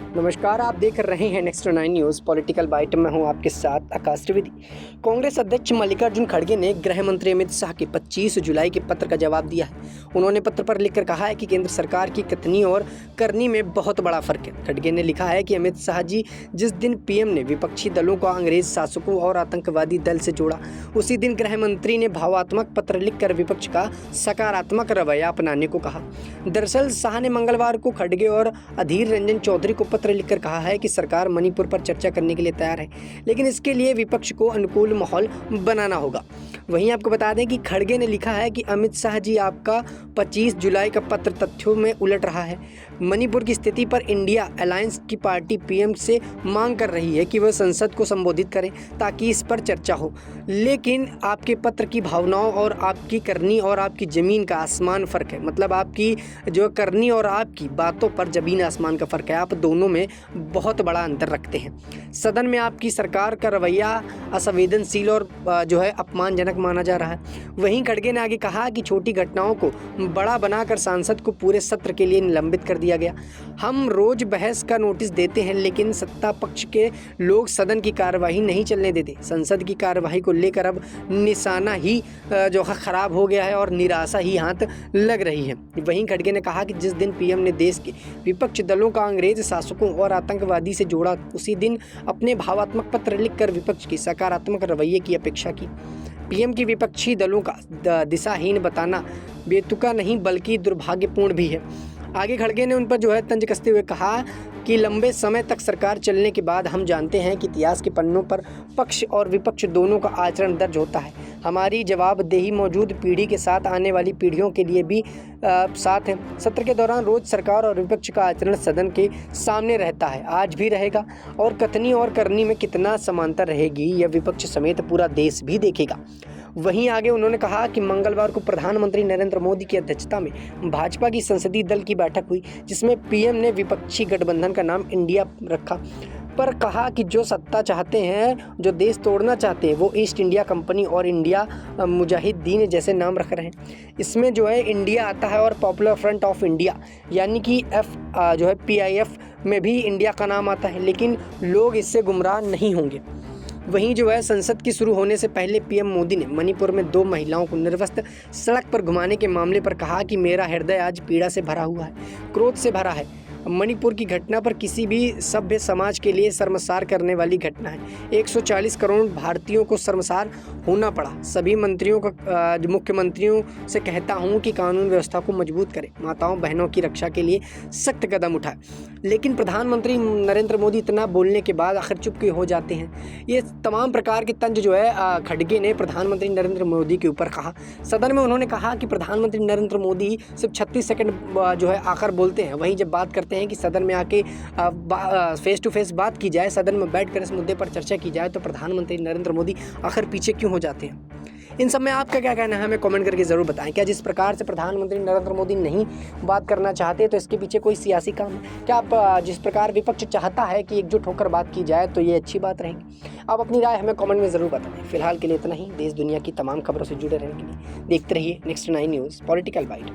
नमस्कार, आप देख रहे हैं नेक्स्ट 9 न्यूज़ पॉलिटिकल बाइट में हूं आपके साथ आकाश त्रिवेदी। कांग्रेस अध्यक्ष मल्लिकार्जुन खड़गे ने गृह मंत्री अमित शाह के 25 जुलाई के पत्र का जवाब दिया है। उन्होंने पत्र पर लिखकर कहा है कि केंद्र सरकार की कथनी और करनी में बहुत बड़ा फर्क है। खड़गे ने लिखा है कि अमित शाह जी, जिस दिन पीएम ने विपक्षी दलों को अंग्रेज शासकों और आतंकवादी दल से जोड़ा, उसी दिन गृह मंत्री ने भावात्मक पत्र लिखकर विपक्ष का सकारात्मक रवैया अपनाने को कहा। दरअसल शाह ने मंगलवार को खड़गे और अधीर रंजन चौधरी को पत्र लिखकर कहा है कि सरकार मणिपुर पर चर्चा करने के लिए तैयार है, लेकिन इसके लिए विपक्ष को अनुकूल माहौल बनाना होगा। वहीं आपको बता दें कि खड़गे ने लिखा है कि अमित शाह जी, आपका 25 जुलाई का पत्र तथ्यों में उलट रहा है। मणिपुर की स्थिति पर इंडिया अलायंस की पार्टी पीएम से मांग कर रही है कि वह संसद को संबोधित करें ताकि इस पर चर्चा हो, लेकिन आपके पत्र की भावनाओं और आपकी करनी और आपकी ज़मीन का आसमान फ़र्क है। मतलब आपकी जो करनी और आपकी बातों पर ज़मीन आसमान का फ़र्क है। आप दोनों में बहुत बड़ा अंतर रखते हैं। सदन में आपकी सरकार का रवैया असंवेदनशील और जो है अपमानजनक माना जा रहा है। वहीं खड़गे ने आगे कहा कि छोटी घटनाओं को बड़ा बनाकर सांसद को पूरे सत्र के लिए निलंबित कर दिया गया। हम रोज बहस का नोटिस देते हैं, लेकिन सत्ता पक्ष के लोग सदन की कार्यवाही नहीं चलने देते। संसद की कार्यवाही को लेकर अब निशाना ही जो है खराब हो गया है और निराशा ही हाथ लग रही है। वहीं खड़गे ने कहा कि जिस दिन पीएम ने देश के विपक्ष दलों का अंग्रेज शासकों और आतंकवादी से जोड़ा, उसी दिन अपने भावात्मक पत्र लिखकर विपक्ष की सकारात्मक रवैये की अपेक्षा की। पीएम की विपक्षी दलों का दिशाहीन बताना बेतुका नहीं बल्कि दुर्भाग्यपूर्ण भी है। आगे खड़गे ने उन पर जो है तंज कसते हुए कहा कि लंबे समय तक सरकार चलने के बाद हम जानते हैं कि इतिहास के पन्नों पर पक्ष और विपक्ष दोनों का आचरण दर्ज होता है। हमारी जवाबदेही मौजूद पीढ़ी के साथ आने वाली पीढ़ियों के लिए भी साथ है। सत्र के दौरान रोज सरकार और विपक्ष का आचरण सदन के सामने रहता है, आज भी रहेगा, और कथनी और करनी में कितना समानता रहेगी यह विपक्ष समेत पूरा देश भी देखेगा। वहीं आगे उन्होंने कहा कि मंगलवार को प्रधानमंत्री नरेंद्र मोदी की अध्यक्षता में भाजपा की संसदीय दल की बैठक हुई, जिसमें पीएम ने विपक्षी गठबंधन का नाम इंडिया रखा, पर कहा कि जो सत्ता चाहते हैं, जो देश तोड़ना चाहते हैं, वो ईस्ट इंडिया कंपनी और इंडिया मुजाहिदीन जैसे नाम रख रहे हैं। इसमें जो है इंडिया आता है और पॉपुलर फ्रंट ऑफ इंडिया यानी कि जो है PIF में भी इंडिया का नाम आता है, लेकिन लोग इससे गुमराह नहीं होंगे। वहीं जो है संसद की शुरू होने से पहले पीएम मोदी ने मणिपुर में 2 महिलाओं को निर्वस्त्र सड़क पर घुमाने के मामले पर कहा कि मेरा हृदय आज पीड़ा से भरा हुआ है, क्रोध से भरा है। मणिपुर की घटना पर किसी भी सभ्य समाज के लिए शर्मसार करने वाली घटना है। 140 करोड़ भारतीयों को शर्मसार होना पड़ा। सभी मंत्रियों का मुख्यमंत्रियों से कहता हूं कि कानून व्यवस्था को मजबूत करें, माताओं बहनों की रक्षा के लिए सख्त कदम उठाएं। लेकिन प्रधानमंत्री नरेंद्र मोदी इतना बोलने के बाद आखिर चुप क्यों हो जाते हैं। ये तमाम प्रकार के तंज जो है खड़गे ने प्रधानमंत्री नरेंद्र मोदी के ऊपर कहा। सदन में उन्होंने कहा कि प्रधानमंत्री नरेंद्र मोदी सिर्फ 36 सेकंड जो है आकर बोलते हैं, वहीं जब बात करते हैं कि सदन में आके फेस टू फेस बात की जाए, सदन में बैठकर इस मुद्दे पर चर्चा की जाए, तो प्रधानमंत्री नरेंद्र मोदी आखिर पीछे क्यों हो जाते हैं। इन सब में आपका क्या कहना है, हमें कमेंट करके ज़रूर बताएं। क्या जिस प्रकार से प्रधानमंत्री नरेंद्र मोदी नहीं बात करना चाहते तो इसके पीछे कोई सियासी काम है? क्या आप जिस प्रकार विपक्ष चाहता है कि एकजुट होकर बात की जाए तो ये अच्छी बात रहेगी? आप अपनी राय हमें कमेंट में ज़रूर बताएं। फिलहाल के लिए इतना ही। देश दुनिया की तमाम खबरों से जुड़े रहने के लिए देखते रहिए नेक्स्ट 9 न्यूज़ पॉलिटिकल बाइट।